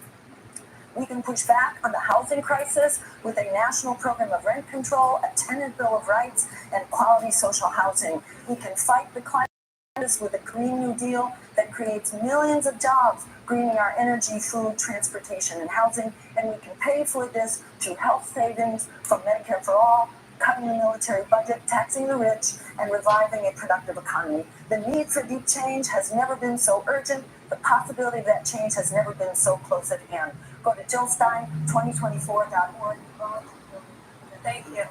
Speaker 11: We can push back on the housing crisis with a national program of rent control, a tenant bill of rights, and quality social housing. We can fight the climate crisis with a Green New Deal that creates millions of jobs, greening our energy, food, transportation, and housing. And we can pay for this through health savings from Medicare for All, cutting the military budget, taxing the rich, and reviving a productive economy. The need for deep change has never been so urgent. The possibility of that change has never been so close at hand. Go to jillstein2024.org. Thank you.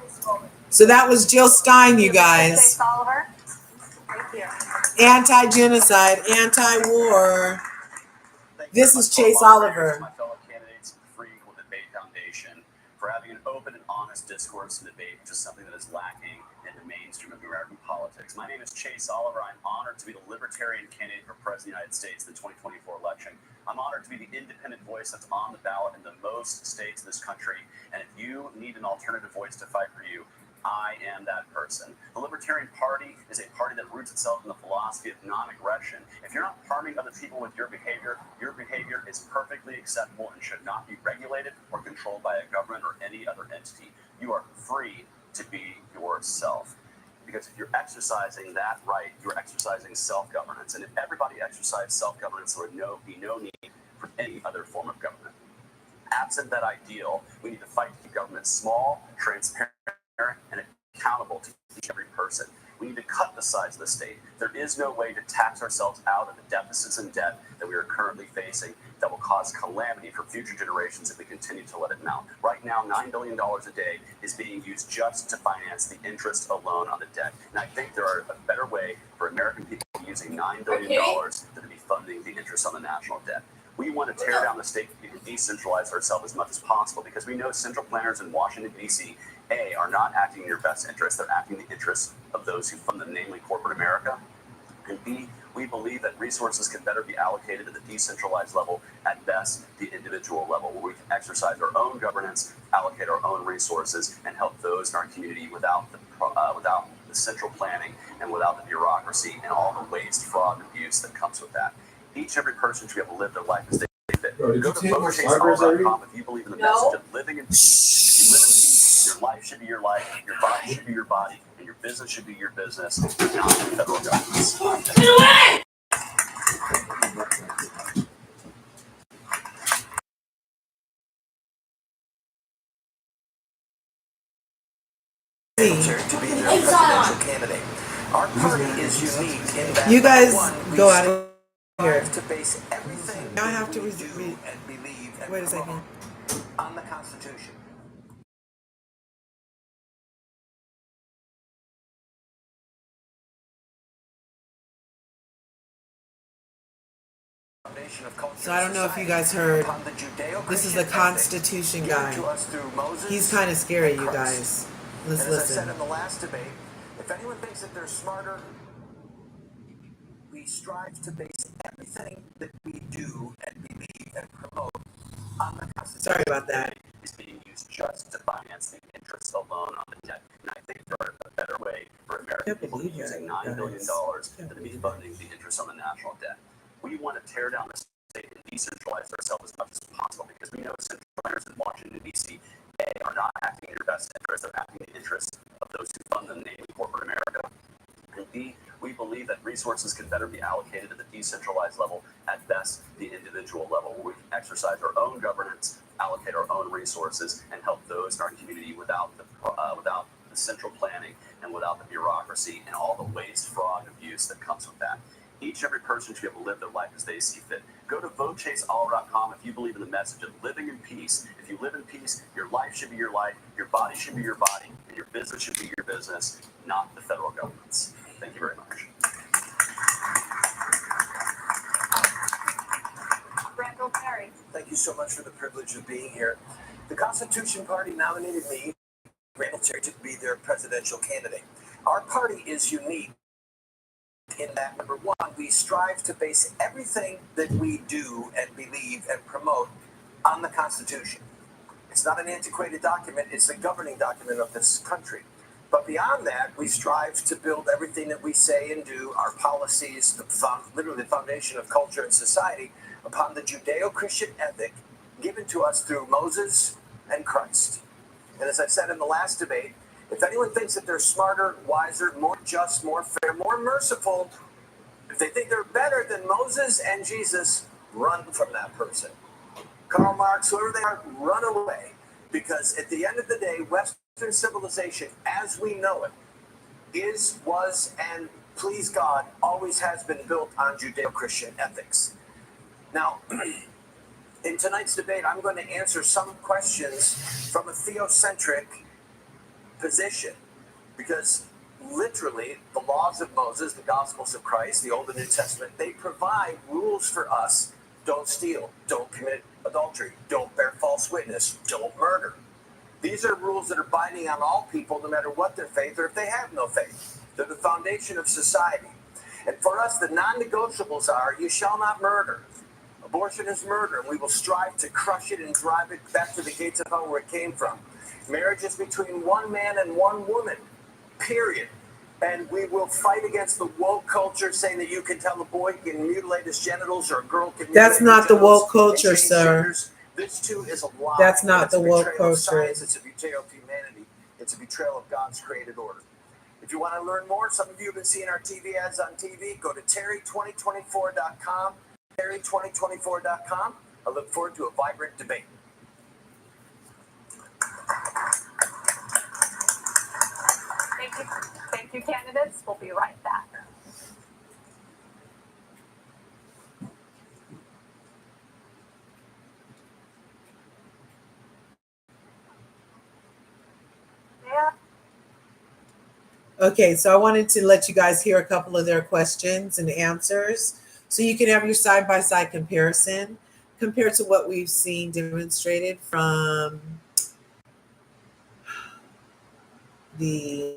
Speaker 1: So that was Jill Stein, you guys.
Speaker 9: Chase Oliver. Thank you.
Speaker 1: Anti-genocide, anti-war. This is Chase Oliver.
Speaker 10: My fellow candidates of the Free Equal Debate Foundation for having an open and honest discourse and debate, which is something that is lacking in the mainstream of American politics. My name is Chase Oliver. I'm honored to be the Libertarian candidate for President of the United States in the 2024 election. I'm honored to be the independent voice that's on the ballot in the most states in this country. And if you need an alternative voice to fight for you, I am that person. The Libertarian Party is a party that roots itself in the philosophy of non-aggression. If you're not harming other people with your behavior is perfectly acceptable and should not be regulated or controlled by a government or any other entity. You are free to be yourself. Because if you're exercising that right, you're exercising self-governance. And if everybody exercised self-governance, there would be no need for any other form of government. Absent that ideal, we need to fight to keep government small, transparent, and accountable to each and every person. We need to cut the size of the state. There is no way to tax ourselves out of the deficits and debt that we are currently facing that will cause calamity for future generations if we continue to let it mount. Right now, $9 billion a day is being used just to finance the interest alone on the debt. And I think there are a better way for American people using $9 billion than to be funding the interest on the national debt. We want to tear down the state and decentralize ourselves as much as possible because we know central planners in Washington, D.C., A, are not acting in your best interest. They're acting in the interests of those who fund them, namely corporate America. And B, we believe that resources can better be allocated at the decentralized level, at best the individual level, where we can exercise our own governance, allocate our own resources, and help those in our community without the central planning and without the bureaucracy and all the waste, fraud, and abuse that comes with that. Each and every person should be able to live their life as they fit. Go to VoteChaseAll.com if you believe in the message of living in peace. If you live in peace, your life should be your life, your body should be your body, and your business should be your business, not the federal government's.
Speaker 12: Our party is unique in that
Speaker 1: you guys go out of here.
Speaker 12: to base everything
Speaker 1: Now I have to
Speaker 12: we do and believe and
Speaker 1: wait a second.
Speaker 12: promote on the Constitution.
Speaker 1: So I don't know if you guys heard. This is the Constitution guy. He's kind of scary, you guys. Let's
Speaker 12: and as
Speaker 1: listen.
Speaker 12: I said in the last debate, if anyone thinks that they're smarter, we strive to base everything that we do and believe and promote on the Constitution.
Speaker 1: Sorry about that.
Speaker 10: Is being used just to finance the interest alone on the debt. And I think there are a better way for American people using $9 billion than to be funding the interest on the national debt. We want to tear down the state and decentralize ourselves as much as possible because we know central planners in Washington, D.C., A, are not acting in your best interest, they're acting in the interest of those who fund them, namely corporate America. And B, we believe that resources can better be allocated at the decentralized level, at best the individual level, where we can exercise our own governance, allocate our own resources, and help those in our community without the central planning and without the bureaucracy and all the waste, fraud, and abuse that comes with that. Each and every person should be able to live their life as they see fit. Go to VoteChaseAll.com if you believe in the message of living in peace. If you live in peace, your life should be your life, your body should be your body, and your business should be your business, not the federal government's. Thank you very much.
Speaker 9: Randall Perry.
Speaker 12: Thank you so much for the privilege of being here. The Constitution Party nominated me, Randall Terry, to be their presidential candidate. Our party is unique in that, number one, we strive to base everything that we do and believe and promote on the Constitution. It's not an antiquated document, it's the governing document of this country. But beyond that, we strive to build everything that we say and do, our policies, literally the foundation of culture and society, upon the Judeo-Christian ethic given to us through Moses and Christ. And as I said in the last debate, if anyone thinks that they're smarter, wiser, more just, more fair, more merciful, if they think they're better than Moses and Jesus, run from that person. Karl Marx, whoever they are, run away. Because at the end of the day, Western civilization, as we know it, is, was, and please God, always has been built on Judeo-Christian ethics. Now, in tonight's debate, I'm going to answer some questions from a theocentric position, because literally the laws of Moses, the Gospels of Christ, the Old and New Testament, they provide rules for us. Don't steal, don't commit adultery, don't bear false witness, don't murder. These are rules that are binding on all people, no matter what their faith or if they have no faith. They're the foundation of society. And for us, the non-negotiables are, you shall not murder. Abortion is murder, and we will strive to crush it and drive it back to the gates of hell where it came from. Marriage is between one man and one woman, period. And we will fight against the woke culture saying that you can tell a boy can mutilate his genitals or a girl can mutilate
Speaker 1: That's not the
Speaker 12: genitals
Speaker 1: woke culture,
Speaker 12: and change
Speaker 1: sir.
Speaker 12: genders. This too is a lie.
Speaker 1: That's not
Speaker 12: It's a
Speaker 1: the woke
Speaker 12: betrayal of
Speaker 1: culture.
Speaker 12: science. It's a betrayal of humanity. It's a betrayal of God's created order. If you want to learn more, some of you have been seeing our TV ads on TV. Go to Terry2024.com, Terry2024.com. I look forward to a vibrant debate.
Speaker 9: Thank you, candidates. We'll be right back. Yeah.
Speaker 1: Okay, so I wanted to let you guys hear a couple of their questions and answers so you can have your side-by-side comparison compared to what we've seen demonstrated from the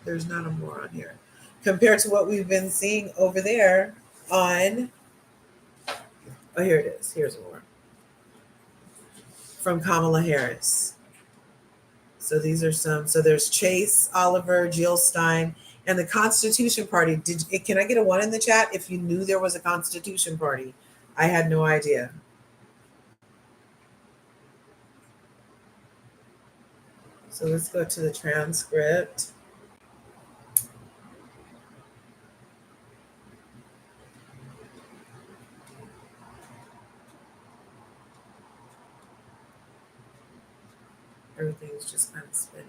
Speaker 1: there's not a more on here compared to what we've been seeing over there on here it is. Here's more from Kamala Harris. So these are some. So there's Chase, Oliver, Jill Stein, and the Constitution Party. Can I get a 1 in the chat if you knew there was a Constitution Party? I had no idea. So let's go to the transcript. Everything's just kind of spinning.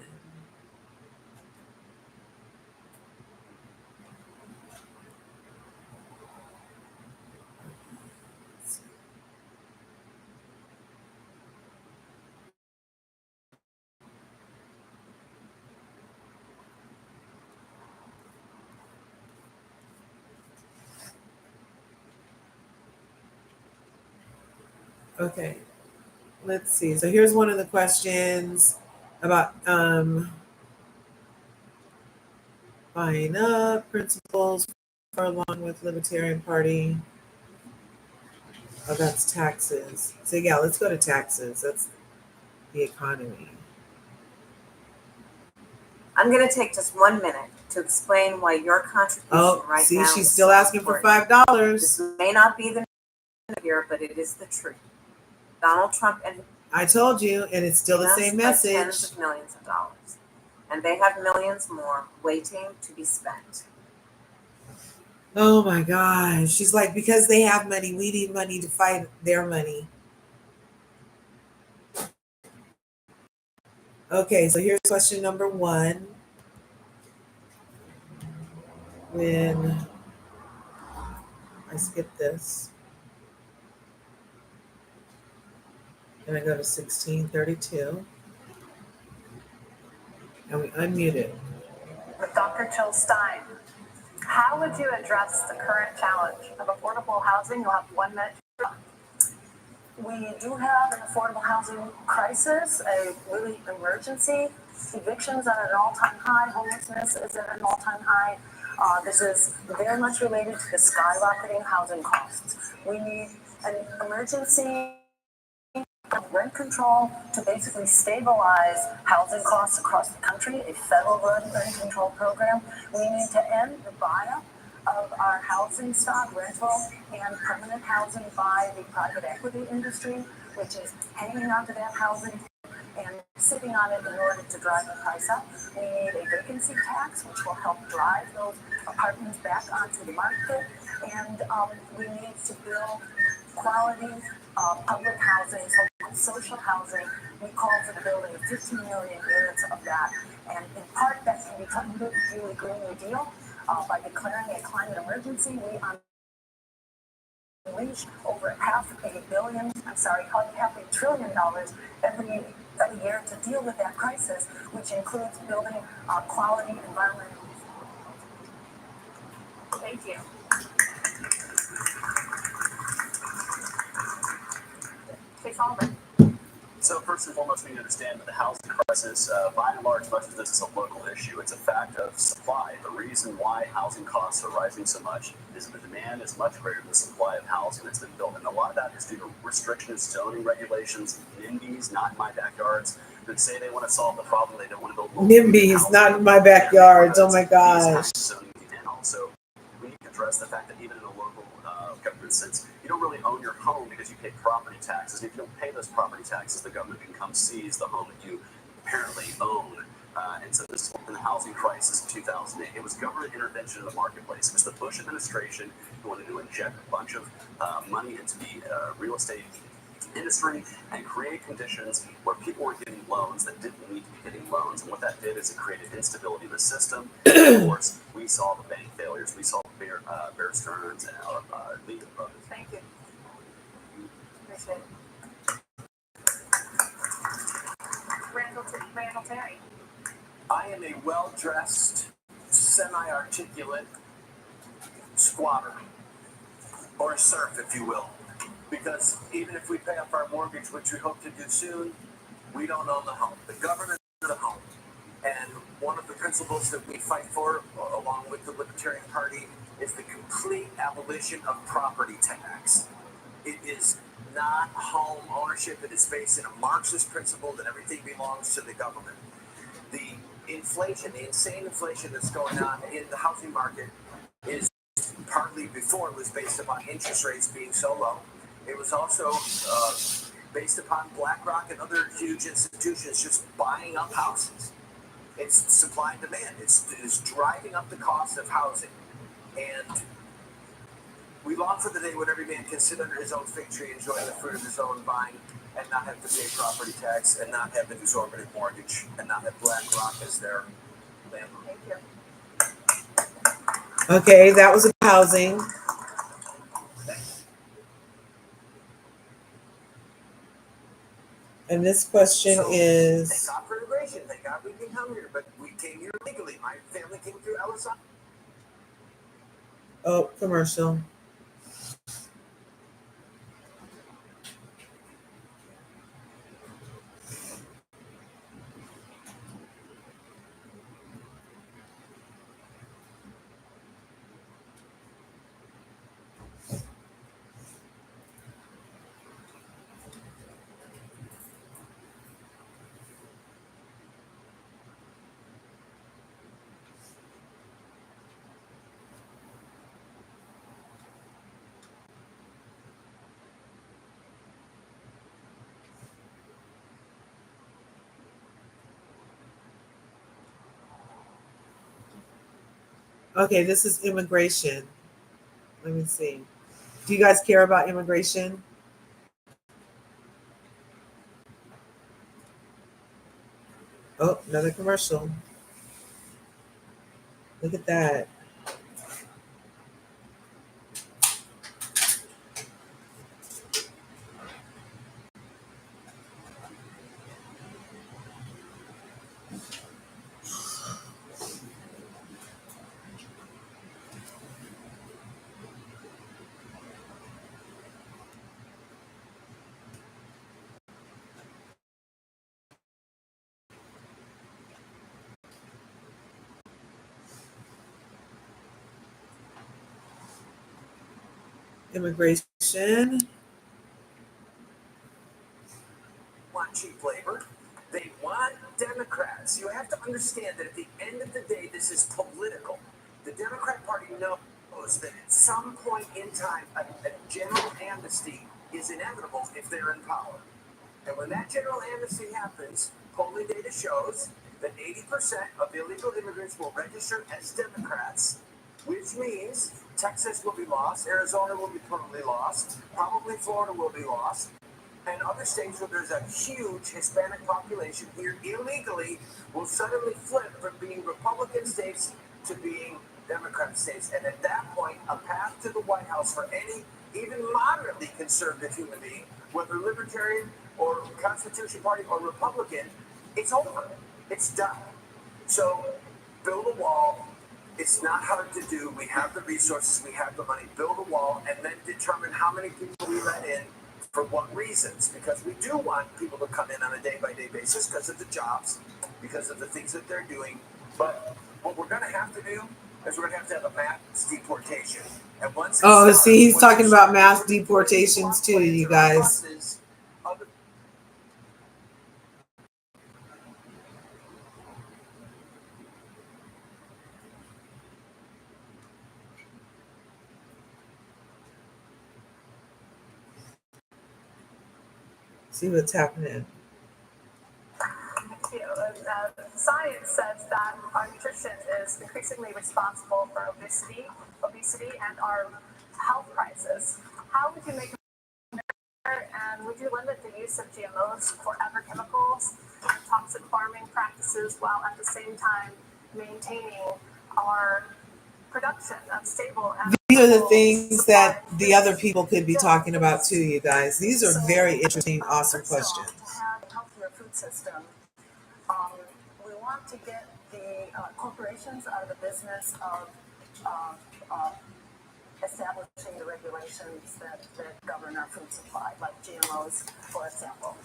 Speaker 1: Okay, let's see. So here's one of the questions about buying up principles for along with Libertarian Party. Oh, that's taxes. So yeah, let's go to taxes. That's the economy.
Speaker 13: I'm going to take just 1 minute to explain why your contribution right now.
Speaker 1: See, she's still asking for $5.
Speaker 13: This may not be the here, but it is the truth. Donald Trump and
Speaker 1: I told you, and it's still the same message.
Speaker 13: Tens of millions of dollars, and they have millions more waiting to be spent.
Speaker 1: Oh my gosh. She's like, because they have money, we need money to fight their money. Okay, so here's question number 1. When I skip this, and I go to 1632, and we unmute it.
Speaker 9: With Dr. Jill Stein, how would you address the current challenge of affordable housing? You'll have 1 minute.
Speaker 11: We do have an affordable housing crisis, a really emergency. Evictions are at an all-time high. Homelessness is at an all-time high. This is very much related to the skyrocketing housing costs. We need an emergency rent control to basically stabilize housing costs across the country, a federal-run rent control program. We need to end the buy-up of our housing stock, rental and permanent housing by the private equity industry, which is hanging on to that housing and sitting on it in order to drive the price up. We need a vacancy tax, which will help drive those apartments back onto the market. And we need to build quality public housing, social housing. We call for the building of 15 million units of that. And in part, that can be funded through the Green New Deal. By declaring a climate emergency, we unleash over $500 billion every year to deal with that crisis, which includes building quality environment.
Speaker 9: Thank you.
Speaker 10: So first and foremost, we need to understand that the housing crisis, by and large, much of this is a local issue. It's a fact of supply. The reason why housing costs are rising so much is that the demand is much greater than the supply of housing that's been built. And a lot of that is due to restrictions, zoning regulations, NIMBYs, not in my backyards, that say they want to solve the problem. They don't want to build
Speaker 1: NIMBYs, not in my backyards. Oh my gosh.
Speaker 10: And also, we need to address the fact that even in a local government sense, you don't really own your home because you pay property taxes. And if you don't pay those property taxes, the government can come seize the home that you apparently own. And so this is in the housing crisis in 2008. It was government intervention in the marketplace. It was the Bush administration who wanted to inject a bunch of money into the real estate industry and create conditions where people were getting loans that didn't need to be getting loans. And what that did is it created instability in the system. Of course, we saw the bank failures. We saw Bear Stearns and Lehman Brothers.
Speaker 11: Thank you. Appreciate it.
Speaker 9: Randall Terry.
Speaker 12: I am a well-dressed, semi-articulate squatter, or serf, if you will. Because even if we pay off our mortgage, which we hope to do soon, we don't own the home. The government owns the home. And one of the principles that we fight for, along with the Libertarian Party, is the complete abolition of property tax. It is not home ownership. It is based in a Marxist principle that everything belongs to the government. The inflation, the insane inflation that's going on in the housing market is partly before it was based upon interest rates being so low. It was also based upon BlackRock and other huge institutions just buying up houses. It's supply and demand. It's driving up the cost of housing. And we long for the day when every man can sit under his own fig tree, enjoy the fruit of his own vine, and not have to pay property tax, and not have an exorbitant mortgage, and not have BlackRock as their landlord.
Speaker 11: Thank you.
Speaker 1: Okay, that was about housing. And this question is...
Speaker 12: Thank God for immigration. Thank God we can come here. But we came here legally. My family came through LSI.
Speaker 1: Oh, commercial. Okay, this is immigration. Let me see. Do you guys care about immigration? Oh, another commercial. Look at that. Immigration.
Speaker 12: Want cheap labor. They want Democrats. You have to understand that at the end of the day, this is political. The Democrat Party knows that at some point in time, a general amnesty is inevitable if they're in power. And when that general amnesty happens, polling data shows that 80% of illegal immigrants will register as Democrats, which means Texas will be lost, Arizona will be permanently lost, probably Florida will be lost, and other states where there's a huge Hispanic population here illegally will suddenly flip from being Republican states to being Democrat states. And at that point, a path to the White House for any even moderately conservative human being, whether libertarian or Constitution Party or Republican, it's over. It's done. So build a wall. It's not hard to do. We have the resources. We have the money. Build a wall and then determine how many people we let in For what reasons? Because we do want people to come in on a day-by-day basis because of the jobs, because of the things that they're doing. But what we're going to have to do is we're going to have a mass deportation. And once
Speaker 1: see, he's talking about mass deportations too, you guys. See what's happening.
Speaker 9: Science says that our nutrition is increasingly responsible for obesity, and our health crisis. How would you make it better, and would you limit the use of GMOs, forever chemicals, and toxic farming practices while at the same time maintaining our production of stable?
Speaker 1: These are the things that the other people could be talking about too, you guys. These are very interesting, awesome questions.
Speaker 11: To have a healthier food system, we want to get the corporations out of the business of establishing the regulations that govern our food supply, like GMOs, for example.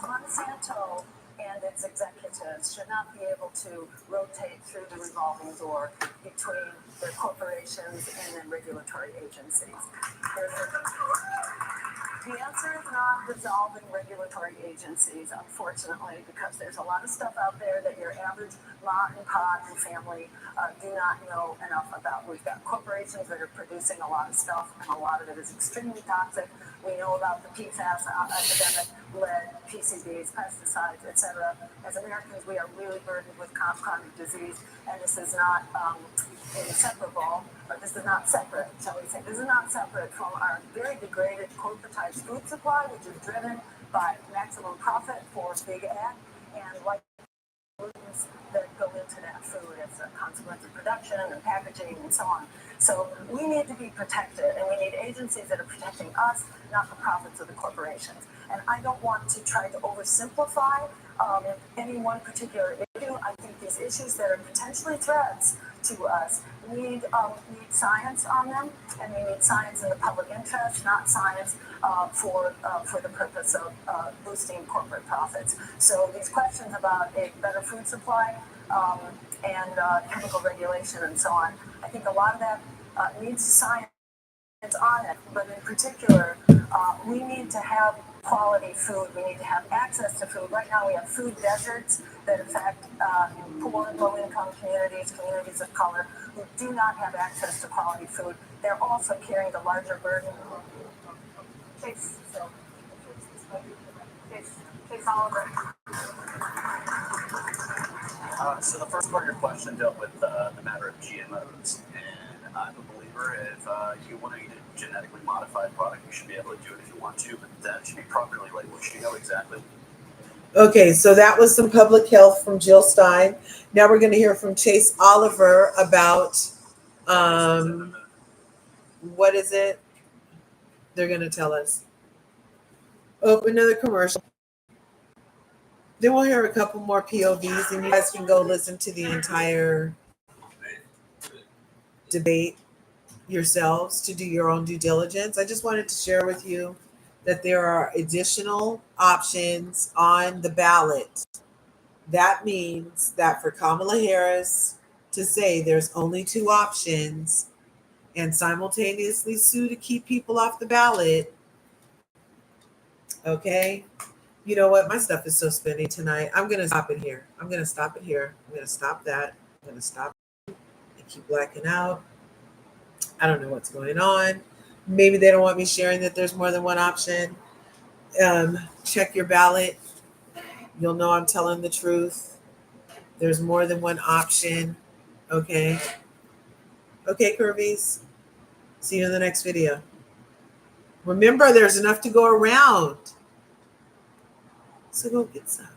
Speaker 11: Monsanto and its executives should not be able to rotate through the revolving door between their corporations and then regulatory agencies. The answer is not dissolving regulatory agencies, unfortunately, because there's a lot of stuff out there that your average mom and pop and family do not know enough about. We've got corporations that are producing a lot of stuff, and a lot of it is extremely toxic. We know about the PFAS epidemic, lead, PCBs, pesticides, etc. As Americans, we are really burdened with chronic disease, and this is not inseparable, or this is not separate, shall we say. This is not separate from our very degraded corporatized food supply, which is driven by maximum profit for big ag, and like pollutants that go into that food as a consequence of production and packaging and so on. So we need to be protected, and we need agencies that are protecting us, not the profits of the corporations. And I don't want to try to oversimplify any one particular issue. I think these issues that are potentially threats to us need science on them, and we need science in the public interest, not science for the purpose of boosting corporate profits. So these questions about a better food supply and chemical regulation and so on, I think a lot of that needs science on it, but in particular, we need to have quality food. We need to have access to food. Right now we have food deserts that affect poor and low-income communities, communities of color, who do not have access to quality food. They're also carrying the larger burden.
Speaker 9: Case Oliver.
Speaker 10: So the first part of your question dealt with the matter of GMOs, and I'm a believer if you want to eat a genetically modified product, you should be able to do it if you want to, but that should be properly labeled. You should know exactly.
Speaker 1: Okay, so that was some public health from Jill Stein. Now we're going to hear from Chase Oliver about what is it? They're going to tell us. Oh, another commercial. Then we'll hear a couple more POVs, and you guys can go listen to the entire debate yourselves to do your own due diligence. I just wanted to share with you that there are additional options on the ballot. That means that for Kamala Harris to say there's only two options and simultaneously sue to keep people off the ballot, okay? You know what? My stuff is so spinny tonight. I'm going to stop it here. I'm going to stop it here. I'm going to stop that. I'm going to stop it. I keep blacking out. I don't know what's going on. Maybe they don't want me sharing that there's more than one option. Check your ballot. You'll know I'm telling the truth. There's more than one option. Okay. Okay, Curvies. See you in the next video. Remember, there's enough to go around. So go get some.